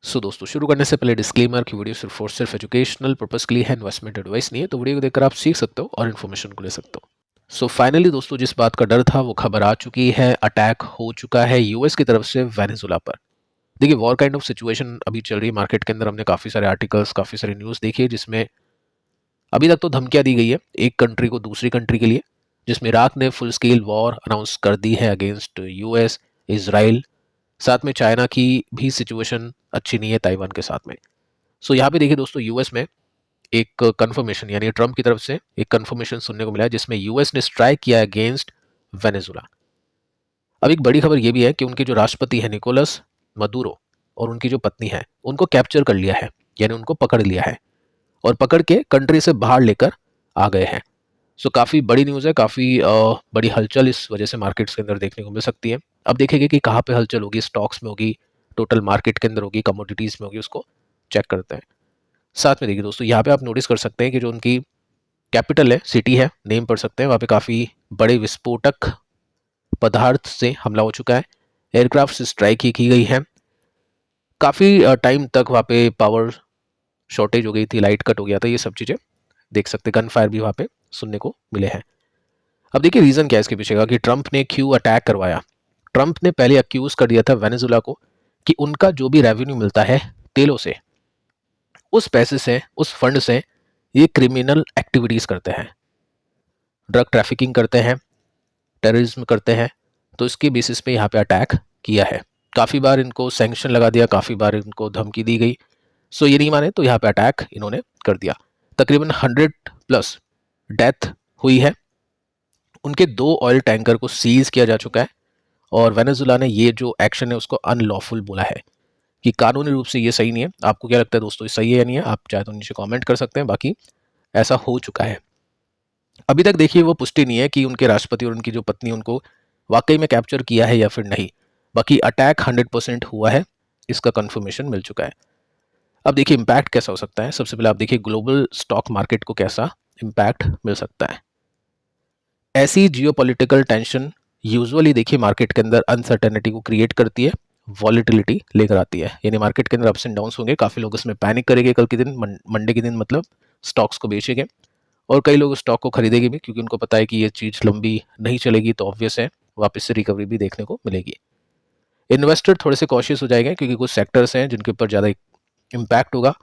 सो दोस्तों शुरू करने से पहले डिस्क्लेमर की वीडियो सिर्फ और सिर्फ एजुकेशनल पर्पस के लिए है, इन्वेस्टमेंट एडवाइस नहीं है। तो वीडियो को देखकर आप सीख सकते हो और इन्फॉर्मेशन को ले सकते हो। सो फाइनली दोस्तों जिस बात का डर था वो खबर आ चुकी है। अटैक हो चुका है यूएस की तरफ से वेनेजुला पर। देखिए वॉर काइंड ऑफ सिचुएशन अभी चल रही है मार्केट के अंदर। हमने काफ़ी सारे आर्टिकल्स, काफ़ी सारी न्यूज़ देखी है जिसमें अभी तक तो धमकियां दी गई है एक कंट्री को दूसरी कंट्री के लिए, जिसमें इराक ने फुल स्केल वॉर अनाउंस कर दी है अगेंस्ट यूएस, इसराइल। साथ में चाइना की भी सिचुएशन अच्छी नहीं है ताइवान के साथ में। सो यहाँ पे देखिए दोस्तों यूएस में एक कंफर्मेशन यानी ट्रम्प की तरफ से एक कंफर्मेशन सुनने को मिला है जिसमें यूएस ने स्ट्राइक किया अगेंस्ट वेनेजुला। अब एक बड़ी खबर यह भी है कि उनके जो राष्ट्रपति है निकोलस मदुरो और उनकी जो पत्नी है उनको कैप्चर कर लिया है, यानी उनको पकड़ लिया है और पकड़ के कंट्री से बाहर लेकर आ गए हैं। सो काफ़ी बड़ी न्यूज़ है, काफ़ी बड़ी हलचल इस वजह से मार्केट्स के अंदर देखने को मिल सकती है। अब देखेंगे कि कहाँ पे हलचल होगी, स्टॉक्स में होगी, टोटल मार्केट के अंदर होगी, कमोडिटीज़ में होगी, उसको चेक करते हैं। साथ में देखिए दोस्तों यहाँ पे आप नोटिस कर सकते हैं कि जो उनकी कैपिटल है, सिटी है, नेम पढ़ सकते हैं, वहाँ पे काफ़ी बड़े विस्फोटक पदार्थ से हमला हो चुका है। एयरक्राफ्ट से स्ट्राइक ही की गई है। काफ़ी टाइम तक वहाँ पे पावर शॉर्टेज हो गई थी, लाइट कट हो गया था, ये सब चीज़ें देख सकते हैं। गन फायर भी वहाँ पे सुनने को मिले हैं। अब देखिए रीज़न क्या है इसके पीछे का कि ट्रंप ने क्यों अटैक करवाया। ट्रंप ने पहले अक्यूज कर दिया था वेनेजुला को कि उनका जो भी रेवेन्यू मिलता है तेलों से, उस पैसे से, उस फंड से ये क्रिमिनल एक्टिविटीज़ करते हैं, ड्रग ट्रैफिकिंग करते हैं, टेररिज्म करते हैं। तो इसके बेसिस पे यहाँ पे अटैक किया है। काफ़ी बार इनको सैंक्शन लगा दिया, काफ़ी बार इनको धमकी दी गई। सो ये नहीं माने तो यहाँ पे अटैक इन्होंने कर दिया। तकरीबन 100+ डेथ हुई है। उनके 2 ऑयल टैंकर को सीज किया जा चुका है और वेनेजुला ने ये जो एक्शन है उसको अनलॉफुल बोला है कि कानूनी रूप से ये सही नहीं है। आपको क्या लगता है दोस्तों, ये सही है या नहीं है? आप चाहे तो नीचे कमेंट कर सकते हैं। बाकी ऐसा हो चुका है। अभी तक देखिए वो पुष्टि नहीं है कि उनके राष्ट्रपति और उनकी जो पत्नी उनको वाकई में कैप्चर किया है या फिर नहीं। बाकी अटैक 100% हुआ है, इसका कंफर्मेशन मिल चुका है। अब देखिए इम्पैक्ट कैसा हो सकता है। सबसे पहले आप देखिए ग्लोबल स्टॉक मार्केट को कैसा इम्पैक्ट मिल सकता है। ऐसी जियोपॉलिटिकल टेंशन यूजुअली देखिए मार्केट के अंदर अनसर्टेनिटी को क्रिएट करती है, वॉलेटिलिटी लेकर आती है, यानी मार्केट के अंदर अप्स एंड डाउन्स होंगे। काफ़ी लोग इसमें पैनिक करेंगे कल के दिन, मंडे के दिन मतलब स्टॉक्स को बेचेंगे और कई लोग स्टॉक को खरीदेंगे भी क्योंकि उनको पता है कि ये चीज़ लंबी नहीं चलेगी, तो ऑब्वियस है वापस से रिकवरी भी देखने को मिलेगी। इन्वेस्टर थोड़े से कॉशियस हो जाएंगे क्योंकि कुछ सेक्टर्स हैं जिनके ऊपर ज़्यादा इम्पैक्ट होगा।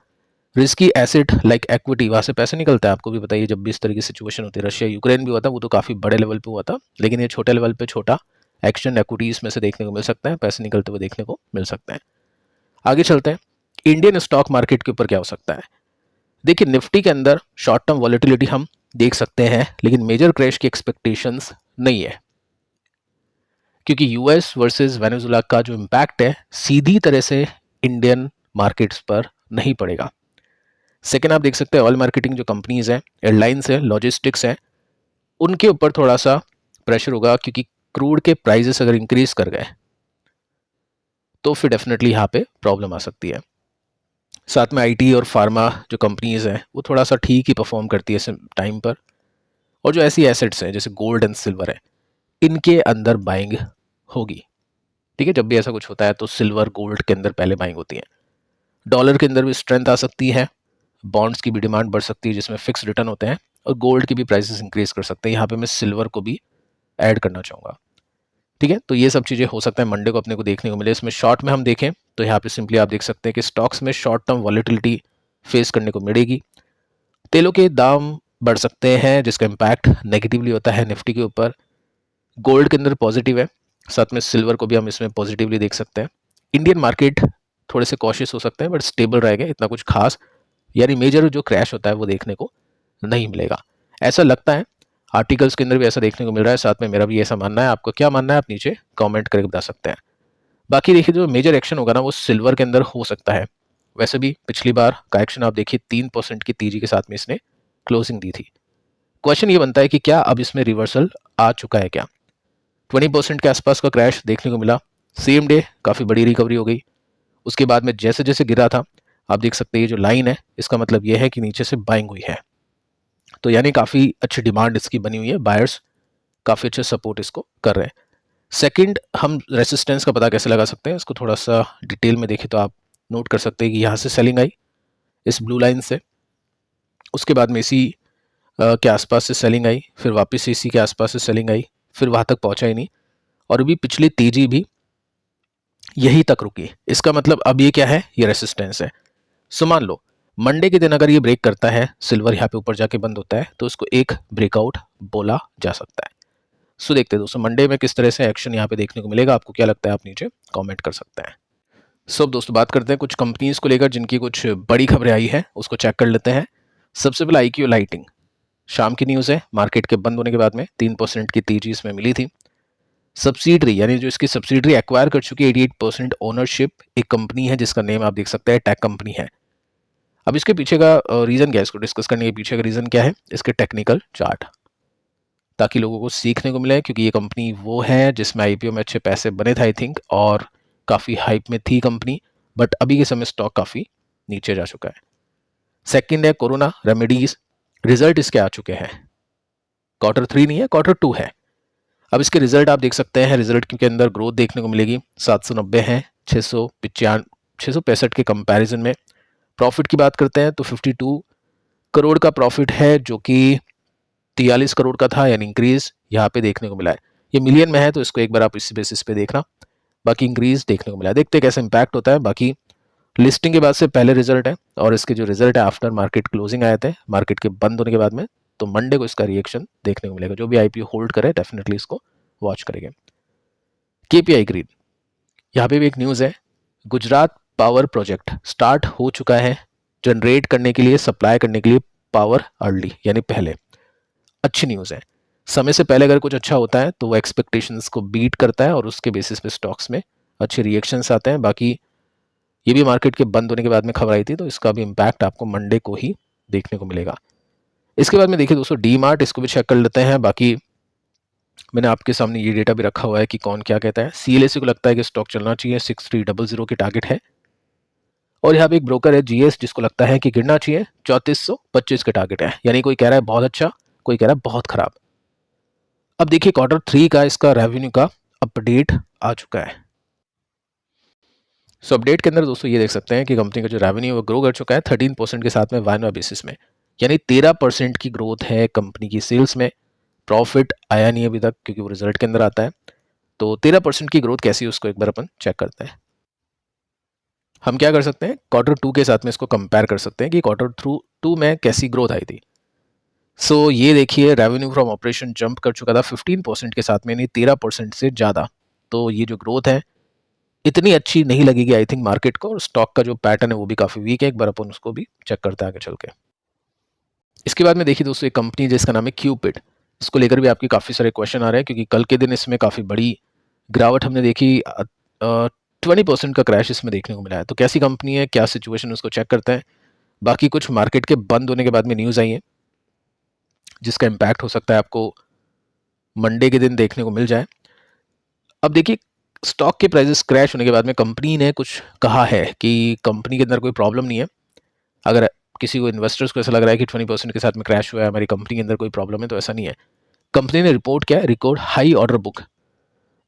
रिस्की एसेट लाइक इक्विटी, वहाँ से पैसे निकलता है। आपको भी बताइए जब भी इस तरह की सिचुएशन होती है, रशिया यूक्रेन भी हुआ था, वो तो काफ़ी बड़े लेवल पे हुआ था, लेकिन ये छोटे लेवल पे छोटा एक्शन इक्विटीज़ में से देखने को मिल सकता है, पैसे निकलते हुए देखने को मिल सकते हैं। आगे चलते हैं, इंडियन स्टॉक मार्केट के ऊपर क्या हो सकता है। देखिए निफ्टी के अंदर शॉर्ट टर्म वॉलेटिलिटी हम देख सकते हैं, लेकिन मेजर क्रैश की एक्सपेक्टेशंस नहीं है क्योंकि यूएस वर्सेस वेनेजुला का जो इम्पैक्ट है सीधी तरह से इंडियन मार्केट्स पर नहीं पड़ेगा। सेकेंड आप देख सकते हैं ऑयल मार्केटिंग जो कंपनीज हैं, एयरलाइंस है, लॉजिस्टिक्स है, उनके ऊपर थोड़ा सा प्रेशर होगा क्योंकि क्रूड के प्राइजेस अगर इंक्रीज कर गए तो फिर डेफिनेटली यहाँ पे प्रॉब्लम आ सकती है। साथ में आईटी और फार्मा जो कंपनीज हैं वो थोड़ा सा ठीक ही परफॉर्म करती है इस टाइम पर। और जो ऐसी एसेट्स हैं जैसे गोल्ड एंड सिल्वर है, इनके अंदर बाइंग होगी। ठीक है, जब भी ऐसा कुछ होता है तो सिल्वर गोल्ड के अंदर पहले बाइंग होती है। डॉलर के अंदर भी स्ट्रेंथ आ सकती है, बॉन्ड्स की भी डिमांड बढ़ सकती है जिसमें फिक्स रिटर्न होते हैं, और गोल्ड की भी प्राइसेस इंक्रीज कर सकते हैं। यहाँ पे मैं सिल्वर को भी ऐड करना चाहूँगा। ठीक है, तो ये सब चीज़ें हो सकता है मंडे को अपने को देखने को मिले। इसमें शॉर्ट में हम देखें तो यहाँ पे सिंपली आप देख सकते हैं कि स्टॉक्स में शॉर्ट टर्म वॉलेटिलिटी फेस करने को मिलेगी। तेलों के दाम बढ़ सकते हैं जिसका इम्पैक्ट नेगेटिवली होता है निफ्टी के ऊपर। गोल्ड के अंदर पॉजिटिव है, साथ में सिल्वर को भी हम इसमें पॉजिटिवली देख सकते हैं। इंडियन मार्केट थोड़े से कॉशियस हो सकते हैं बट स्टेबल रहेगा, इतना कुछ खास यानी मेजर जो क्रैश होता है वो देखने को नहीं मिलेगा, ऐसा लगता है। आर्टिकल्स के अंदर भी ऐसा देखने को मिल रहा है, साथ में मेरा भी ऐसा मानना है। आपको क्या मानना है आप नीचे कमेंट करके बता सकते हैं। बाकी देखिए जो मेजर एक्शन होगा ना वो सिल्वर के अंदर हो सकता है। वैसे भी पिछली बार का एक्शन आप देखिए 3% की तेजी के साथ में इसने क्लोजिंग दी थी। क्वेश्चन ये बनता है कि क्या अब इसमें रिवर्सल आ चुका है क्या। 20% के आसपास का क्रैश देखने को मिला, सेम डे काफ़ी बड़ी रिकवरी हो गई। उसके बाद में जैसे जैसे गिरा था आप देख सकते हैं ये जो लाइन है इसका मतलब ये है कि नीचे से बाइंग हुई है, तो यानी काफ़ी अच्छी डिमांड इसकी बनी हुई है, बायर्स काफ़ी अच्छे सपोर्ट इसको कर रहे हैं। सेकंड हम रेसिस्टेंस का पता कैसे लगा सकते हैं, इसको थोड़ा सा डिटेल में देखें तो आप नोट कर सकते हैं कि यहाँ से सेलिंग आई इस ब्लू लाइन से, उसके बाद में इसी के आसपास से सेलिंग आई, फिर वापस से इसी के आसपास से सेलिंग आई, फिर वहाँ तक पहुँचा ही नहीं, और अभी पिछली तेजी भी यही तक रुकी। इसका मतलब अब ये क्या है, ये रेसिस्टेंस है। सो मान लो मंडे के दिन अगर ये ब्रेक करता है, सिल्वर यहाँ पे ऊपर जाके बंद होता है, तो उसको एक ब्रेकआउट बोला जा सकता है। सो देखते हैं दोस्तों मंडे में किस तरह से एक्शन यहाँ पे देखने को मिलेगा, आपको क्या लगता है आप नीचे कमेंट कर सकते हैं। सो अब दोस्तों बात करते हैं कुछ कंपनीज को लेकर जिनकी कुछ बड़ी खबरें आई है, उसको चेक कर लेते हैं। सबसे पहले IQ लाइटिंग, शाम की न्यूज़ है, मार्केट के बंद होने के बाद में 3% की तेजी इसमें मिली थी। सब्सिडरी यानी जो इसकी सब्सिडरी एक्वायर कर चुकी है 88% ओनरशिप, एक कंपनी है जिसका नेम आप देख सकते हैं टेक कंपनी है। अब इसके पीछे का रीज़न क्या है, इसको डिस्कस करने के पीछे का रीज़न क्या है, इसके टेक्निकल चार्ट, ताकि लोगों को सीखने को मिले, क्योंकि ये कंपनी वो है जिसमें IPO में अच्छे पैसे बने थे आई थिंक, और काफ़ी हाइप में थी कंपनी, बट अभी के समय स्टॉक काफ़ी नीचे जा चुका है। सेकंड है कोरोना रेमेडीज, रिजल्ट इसके आ चुके हैं, Q3 नहीं है, Q2 है। अब इसके रिजल्ट आप देख सकते हैं, रिजल्ट के अंदर ग्रोथ देखने को मिलेगी, 790 है 665 के कंपैरिजन में। प्रॉफिट की बात करते हैं तो 52 करोड़ का प्रॉफिट है, जो कि 43 करोड़ का था, यानी इंक्रीज यहाँ पे देखने को मिला है। ये मिलियन में है तो इसको एक बार आप इस बेसिस पे देखना, बाकी इंक्रीज देखने को मिला है। देखते हैं कैसे इंपैक्ट होता है। बाकी लिस्टिंग के बाद से पहले रिजल्ट है, और इसके जो रिजल्ट है आफ्टर मार्केट क्लोजिंग आए थे, मार्केट के बंद होने के बाद में, तो मंडे को इसका रिएक्शन देखने को मिलेगा। जो भी IPO होल्ड करे डेफिनेटली इसको वॉच करेंगे। KPI ग्रीन, यहाँ पे भी एक न्यूज़ है, गुजरात पावर प्रोजेक्ट स्टार्ट हो चुका है जनरेट करने के लिए, सप्लाई करने के लिए पावर अर्ली, यानी पहले। अच्छी न्यूज़ है, समय से पहले अगर कुछ अच्छा होता है तो वो एक्सपेक्टेशंस को बीट करता है और उसके बेसिस पे स्टॉक्स में अच्छे रिएक्शंस आते हैं। बाकी ये भी मार्केट के बंद होने के बाद में खबर आई थी, तो इसका भी इम्पैक्ट आपको मंडे को ही देखने को मिलेगा। इसके बाद में देखिए दोस्तों डीमार्ट, इसको भी चेक कर लेते हैं। बाकी मैंने आपके सामने ये डेटा भी रखा हुआ है कि कौन क्या कहता है। CLSA को लगता है कि स्टॉक चलना चाहिए, 6300 की टारगेट है, और यहाँ पे एक ब्रोकर है GS जिसको लगता है कि गिरना चाहिए, 3425 के टारगेट है। यानी कोई कह रहा है बहुत अच्छा, कोई कह रहा है बहुत खराब। अब देखिए Q3 का इसका रेवेन्यू का अपडेट आ चुका है। सो अपडेट के अंदर दोस्तों ये देख सकते हैं कि कंपनी का जो रेवेन्यू वो ग्रो कर चुका है 13% के साथ में YoY बेसिस में, यानी 13% की ग्रोथ है कंपनी की सेल्स में। प्रॉफिट आया नहीं अभी तक क्योंकि वो रिजल्ट के अंदर आता है, तो 13% की ग्रोथ कैसी है उसको एक बार अपन चेक करते हैं। हम क्या कर सकते हैं, Q2 के साथ में इसको कंपेयर कर सकते हैं कि Q2 में कैसी ग्रोथ आई थी। सो ये देखिए रेवेन्यू फ्रॉम ऑपरेशन जंप कर चुका था 15% के साथ में, यानी 13% से ज़्यादा। तो ये जो ग्रोथ है इतनी अच्छी नहीं लगेगी आई थिंक मार्केट को, और स्टॉक का जो पैटर्न है वो भी काफ़ी वीक है। एक बार अपन उसको भी चेक करते हैं आगे चल के। इसके बाद में देखिए दोस्तों एक कंपनी जिसका नाम है क्यूपिड, इसको लेकर भी आपके काफ़ी सारे क्वेश्चन आ रहे हैं, क्योंकि कल के दिन इसमें काफ़ी बड़ी गिरावट हमने देखी, 20% का क्रैश इसमें देखने को मिला है। तो कैसी कंपनी है, क्या सिचुएशन है, उसको चेक करते हैं। बाकी कुछ मार्केट के बंद होने के बाद में न्यूज़ आई है जिसका इम्पैक्ट हो सकता है आपको मंडे के दिन देखने को मिल जाए। अब देखिए स्टॉक के प्राइसेस क्रैश होने के बाद में कंपनी ने कुछ कहा है कि कंपनी के अंदर कोई प्रॉब्लम नहीं है। अगर किसी को इन्वेस्टर्स को ऐसा लग रहा है कि 20% के साथ में क्रैश हुआ है, हमारी कंपनी के अंदर कोई प्रॉब्लम है, तो ऐसा नहीं है। कंपनी ने रिपोर्ट किया है, record high order book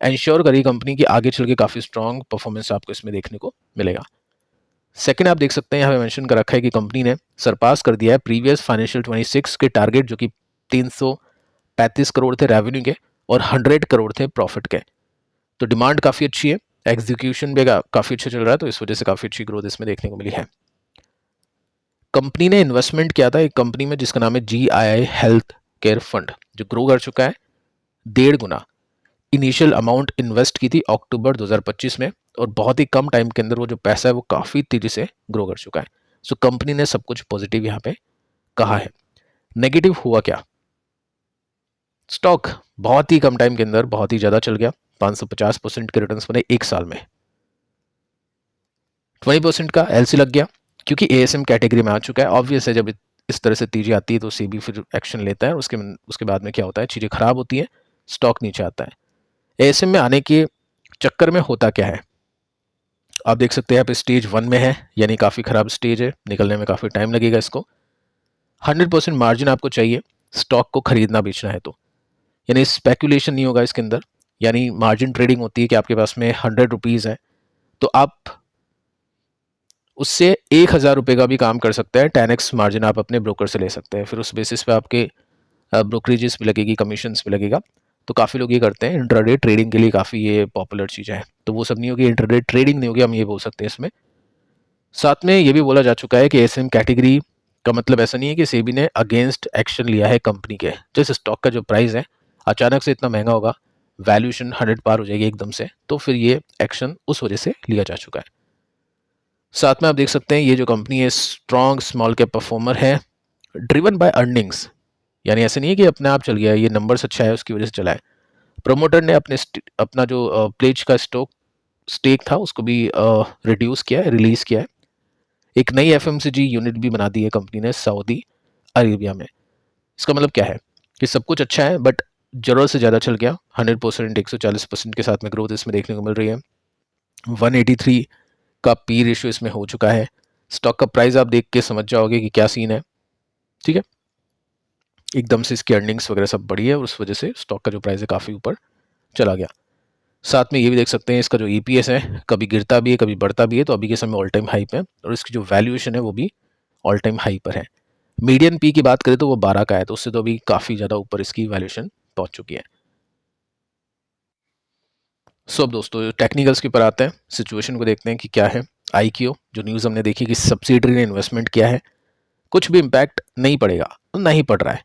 ensure करी कंपनी की आगे चल के काफ़ी स्ट्रॉन्ग परफॉर्मेंस आपको इसमें देखने को मिलेगा। सेकंड आप देख सकते हैं यहाँ पे मेंशन कर रखा है कि कंपनी ने सरपास कर दिया है प्रीवियस फाइनेंशियल 26 के टारगेट, जो कि 335 करोड़ थे रेवेन्यू के और 100 करोड़ थे प्रॉफिट के। तो डिमांड काफ़ी अच्छी है, एग्जीक्यूशन भी काफ़ी अच्छा चल रहा है, तो इस वजह से काफ़ी अच्छी ग्रोथ इसमें देखने को मिली है। कंपनी ने इन्वेस्टमेंट किया था एक कंपनी में जिसका नाम है GII हेल्थ केयर फंड, जो ग्रो कर चुका है 1.5 गुना। इनिशियल अमाउंट इन्वेस्ट की थी अक्टूबर 2025 में, और बहुत ही कम टाइम के अंदर वो जो पैसा है वो काफ़ी तेज़ी से ग्रो कर चुका है। सो कंपनी ने सब कुछ पॉजिटिव यहाँ पे कहा है। नेगेटिव हुआ क्या, स्टॉक बहुत ही कम टाइम के अंदर बहुत ही ज़्यादा चल गया, 550% के रिटर्न्स बने एक साल में। 20% का LC लग गया क्योंकि ASM कैटेगरी में आ चुका है। ऑब्वियस है जब इस तरह से तेजी आती है तो SEBI फिर एक्शन लेता है, और उसके बाद में क्या होता है, चीज़ें खराब होती है, स्टॉक नीचे आता है। ASM में आने के चक्कर में होता क्या है, आप देख सकते हैं यहाँ पे स्टेज 1 में है, यानी काफ़ी ख़राब स्टेज है, निकलने में काफ़ी टाइम लगेगा इसको। 100% मार्जिन आपको चाहिए स्टॉक को खरीदना बेचना है तो, यानी स्पेकुलेशन नहीं होगा इसके अंदर, यानी मार्जिन ट्रेडिंग होती है कि आपके पास में 100 रुपीज़ है तो आप उससे 1000 रुपये का भी काम कर सकता है। 10x मार्जिन आप अपने ब्रोकर से ले सकते हैं, फिर उस बेसिस पे आपके ब्रोकरेजेस भी लगेगी, कमीशंस भी लगेगा। तो काफ़ी लोग ये करते हैं, इंट्राडे ट्रेडिंग के लिए काफ़ी ये पॉपुलर चीज़ें हैं। तो वो सब नहीं होगी, इंट्राडे ट्रेडिंग नहीं होगी, हम ये बोल सकते हैं इसमें। साथ में ये भी बोला जा चुका है कि एसएम कैटेगरी का मतलब ऐसा नहीं है कि सेबी ने अगेंस्ट एक्शन लिया है कंपनी के। जैसे स्टॉक का जो प्राइस है अचानक से इतना महंगा होगा, वैल्यूएशन 100 पार हो जाएगी एकदम से, तो फिर ये एक्शन उस वजह से लिया जा चुका है। साथ में आप देख सकते हैं ये जो कंपनी है स्ट्रॉन्ग स्मॉल कैप परफॉर्मर है, ड्रिवन बाय अर्निंग्स, यानी ऐसे नहीं है कि अपने आप चल गया है, ये नंबर्स अच्छा है उसकी वजह से चला है। प्रमोटर ने अपना जो प्लेज का स्टेक था उसको भी रिड्यूस किया है, रिलीज किया है। एक नई एफएमसीजी यूनिट भी बना दी है कंपनी ने सऊदी अरेबिया में। इसका मतलब क्या है कि सब कुछ अच्छा है बट जरूरत से ज़्यादा चल गया। 100%, 140% के साथ में ग्रोथ इसमें देखने को मिल रही है। 183 का पी रेशियो इसमें हो चुका है। स्टॉक का प्राइस आप देख के समझ जाओगे कि क्या सीन है, ठीक है। एकदम से इसकी अर्निंग्स वगैरह सब बढ़ी है और उस वजह से स्टॉक का जो प्राइस है काफ़ी ऊपर चला गया। साथ में ये भी देख सकते हैं इसका जो ईपीएस है कभी गिरता भी है कभी बढ़ता भी है, तो अभी के समय ऑल टाइम हाई पे है और इसकी जो वैल्यूएशन है वो भी ऑल टाइम हाई पर है। मीडियन पी की बात करें तो वो 12 का है, तो उससे तो अभी काफ़ी ज़्यादा ऊपर इसकी वैल्यूएशन पहुंच चुकी है। सो अब दोस्तों टेक्निकल्स के ऊपर आते हैं, सिचुएशन को देखते हैं कि क्या है। आईक्यू जो न्यूज़ हमने देखी कि सब्सिडरी ने इन्वेस्टमेंट किया है, कुछ भी इम्पैक्ट नहीं पड़ेगा, नहीं पड़ रहा है,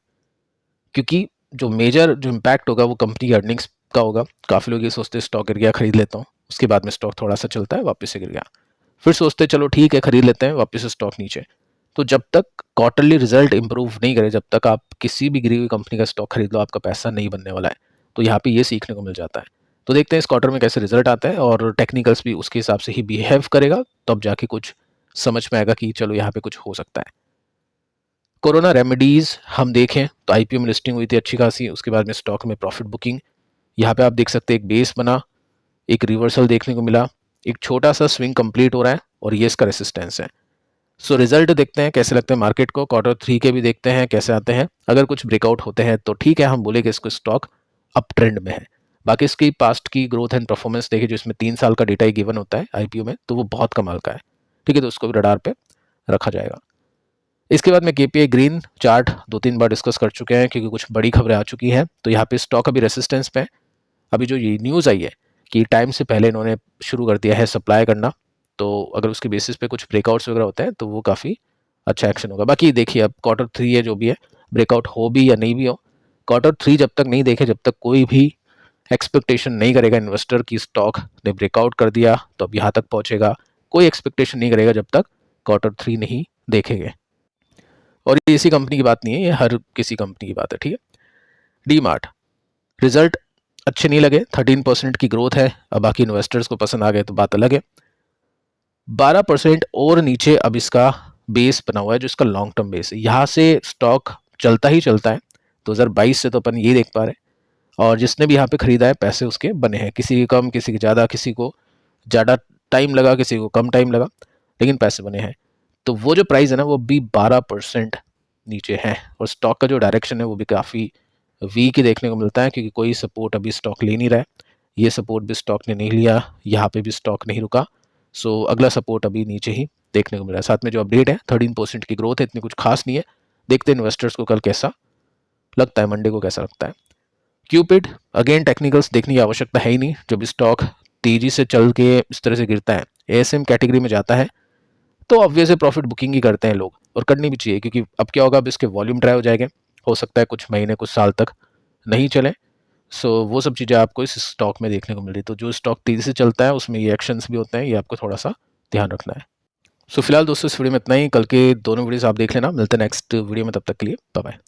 क्योंकि जो मेजर जो इम्पैक्ट होगा वो कंपनी की अर्निंग्स का होगा। काफ़ी लोग ये सोचते हैं स्टॉक गिर गया खरीद लेता हूँ, उसके बाद में स्टॉक थोड़ा सा चलता है वापस से गिर गया, फिर सोचते हैं चलो ठीक है खरीद लेते हैं, वापस से स्टॉक नीचे। तो जब तक क्वार्टरली रिजल्ट इंप्रूव नहीं करे, जब तक आप किसी भी गिरी हुई कंपनी का स्टॉक खरीद लो आपका पैसा नहीं बनने वाला है। तो यहाँ पे ये सीखने को मिल जाता है। तो देखते हैं इस क्वार्टर में कैसे रिजल्ट आता है और टेक्निकल्स भी उसके हिसाब से ही बिहेव करेगा, तब जाके कुछ समझ में आएगा कि चलो यहाँ पे कुछ हो सकता है। कोरोना रेमेडीज हम देखें तो आईपीओ में लिस्टिंग हुई थी अच्छी खासी, उसके बाद में स्टॉक में प्रॉफिट बुकिंग, यहाँ पे आप देख सकते हैं एक बेस बना, एक रिवर्सल देखने को मिला, एक छोटा सा स्विंग कंप्लीट हो रहा है और ये इसका रेसिस्टेंस है। सो रिजल्ट देखते हैं कैसे लगते हैं मार्केट को, क्वार्टर 3 के भी देखते हैं कैसे आते हैं। अगर कुछ ब्रेकआउट होते हैं तो ठीक है, हम बोले कि इसको स्टॉक अप ट्रेंड में है। बाकी इसकी पास्ट की ग्रोथ एंड परफॉर्मेंस देखिए, जो इसमें 3 साल का डेटा ही गिवन होता है आईपीओ में, तो वो बहुत कमाल का है, ठीक है। तो उसको भी रडार पे रखा जाएगा। इसके बाद में केपीआई ग्रीन चार्ट 2-3 बार डिस्कस कर चुके हैं क्योंकि कुछ बड़ी खबरें आ चुकी हैं। तो यहाँ पे स्टॉक अभी रेसिस्टेंस पे है। अभी जो ये न्यूज़ आई है कि टाइम से पहले इन्होंने शुरू कर दिया है सप्लाई करना, तो अगर उसके बेसिस पे कुछ ब्रेकआउट्स वगैरह होते हैं तो वो काफ़ी अच्छा एक्शन होगा। बाकी देखिए अब क्वार्टर 3 है जो भी है, ब्रेकआउट हो भी या नहीं भी हो, क्वार्टर 3 जब तक नहीं देखे, जब तक कोई भी एक्सपेक्टेशन नहीं करेगा इन्वेस्टर की स्टॉक ने ब्रेकआउट कर दिया तो अब यहाँ तक पहुँचेगा, कोई एक्सपेक्टेशन नहीं करेगा जब तक क्वार्टर 3 नहीं देखेंगे। और ये इसी कंपनी की बात नहीं है, ये हर किसी कंपनी की बात है, ठीक है। डी मार्ट रिजल्ट अच्छे नहीं लगे, 13% की ग्रोथ है, अब बाकी इन्वेस्टर्स को पसंद आ गए तो बात अलग है। 12% और नीचे अब इसका बेस बना हुआ है, जो इसका लॉन्ग टर्म बेस है, यहाँ से स्टॉक चलता ही चलता है। 2022 से तो अपन ये देख पा रहे हैं, और जिसने भी यहाँ पे खरीदा है पैसे उसके बने हैं, किसी के कम किसी के ज़्यादा, किसी को ज़्यादा टाइम लगा किसी को कम टाइम लगा, लेकिन पैसे बने हैं। तो वो जो प्राइस है ना वो भी 12% नीचे है, और स्टॉक का जो डायरेक्शन है वो भी काफ़ी वीक ही देखने को मिलता है, क्योंकि कोई सपोर्ट अभी स्टॉक ले नहीं रहा है। ये सपोर्ट भी स्टॉक ने नहीं लिया, यहाँ पे भी स्टॉक नहीं रुका। सो अगला सपोर्ट अभी नीचे ही देखने को मिल रहा है। साथ में जो अपडेट है 13% की ग्रोथ है, इतनी कुछ खास नहीं है। देखते हैं इन्वेस्टर्स को कल कैसा लगता है, मंडे को कैसा लगता है। क्यूपिड अगेन टेक्निकल्स देखने की आवश्यकता है ही नहीं, जब स्टॉक तेजी से चल के इस तरह से गिरता है, एएसएम कैटेगरी में जाता है, तो ऑब्वियसली प्रॉफिट बुकिंग ही करते हैं लोग, और करनी भी चाहिए, क्योंकि अब क्या होगा, अब इसके वॉल्यूम ड्राइव हो जाएंगे, हो सकता है कुछ महीने कुछ साल तक नहीं चले। सो वो सब चीज़ें आपको इस स्टॉक में देखने को मिल रही है। तो जो स्टॉक तेज़ी से चलता है उसमें ये एक्शंस भी होते हैं, ये आपको थोड़ा सा ध्यान रखना है। सो फिलहाल दोस्तों इस वीडियो में इतना ही, कल के दोनों वीडियोस आप देख लेना, मिलते हैं नेक्स्ट वीडियो में, तब तक के लिए बाय बाय।